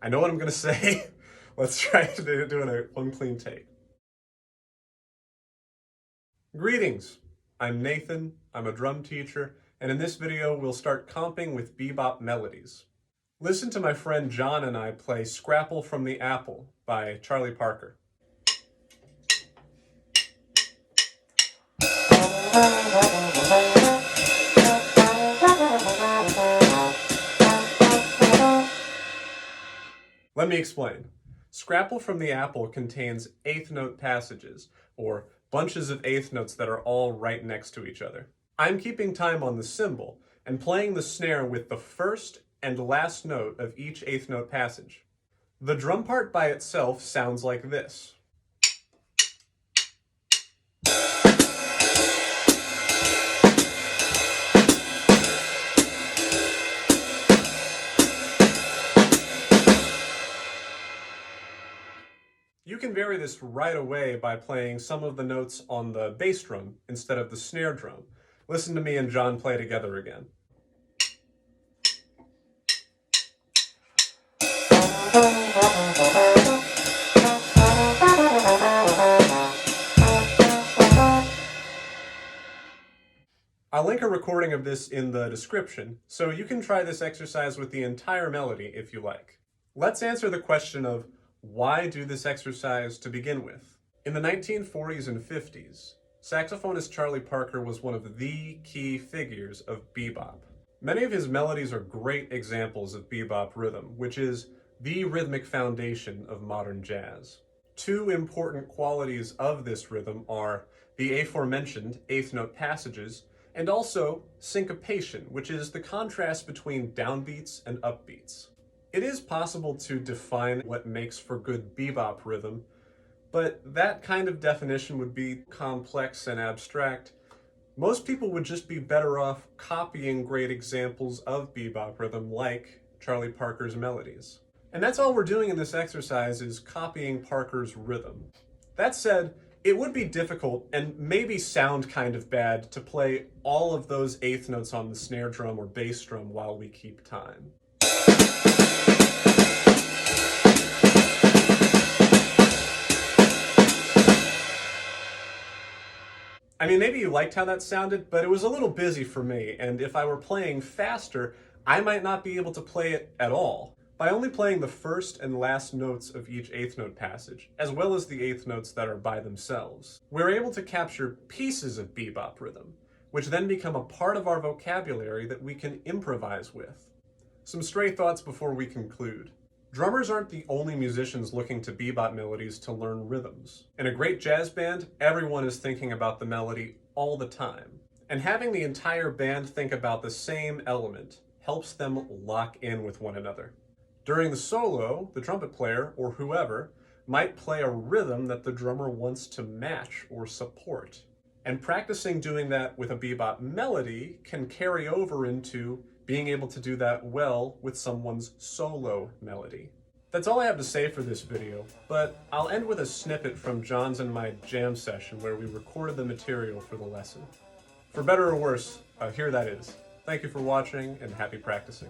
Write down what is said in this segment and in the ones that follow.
I know what I'm gonna say. Let's try to do it in one clean take. Greetings, I'm Nathan, I'm a drum teacher, and in this video we'll start comping with bebop melodies. Listen to my friend John and I play Scrapple from the Apple by Charlie Parker. Let me explain. Scrapple from the Apple contains eighth note passages, or bunches of eighth notes that are all right next to each other. I'm keeping time on the cymbal and playing the snare with the first and last note of each eighth note passage. The drum part by itself sounds like this. You can vary this right away by playing some of the notes on the bass drum instead of the snare drum. Listen to me and John play together again. I'll link a recording of this in the description, so you can try this exercise with the entire melody if you like. Let's answer the question of why do this exercise to begin with? In the 1940s and 50s, saxophonist Charlie Parker was one of the key figures of bebop. Many of his melodies are great examples of bebop rhythm, which is the rhythmic foundation of modern jazz. Two important qualities of this rhythm are the aforementioned eighth note passages and also syncopation, which is the contrast between downbeats and upbeats. It is possible to define what makes for good bebop rhythm, but that kind of definition would be complex and abstract. Most people would just be better off copying great examples of bebop rhythm like Charlie Parker's Melodies. And that's all we're doing in this exercise is copying Parker's rhythm. That said, it would be difficult and maybe sound kind of bad to play all of those eighth notes on the snare drum or bass drum while we keep time. I mean, maybe you liked how that sounded, but it was a little busy for me, and if I were playing faster, I might not be able to play it at all. By only playing the first and last notes of each eighth note passage, as well as the eighth notes that are by themselves, we're able to capture pieces of bebop rhythm, which then become a part of our vocabulary that we can improvise with. Some stray thoughts before we conclude. Drummers aren't the only musicians looking to bebop melodies to learn rhythms. In a great jazz band, everyone is thinking about the melody all the time. And having the entire band think about the same element helps them lock in with one another. During the solo, the trumpet player, or whoever, might play a rhythm that the drummer wants to match or support. And practicing doing that with a bebop melody can carry over into being able to do that well with someone's solo melody. That's all I have to say for this video, but I'll end with a snippet from John's and my jam session where we recorded the material for the lesson. For better or worse, here that is. Thank you for watching and happy practicing.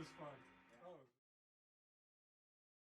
was fun.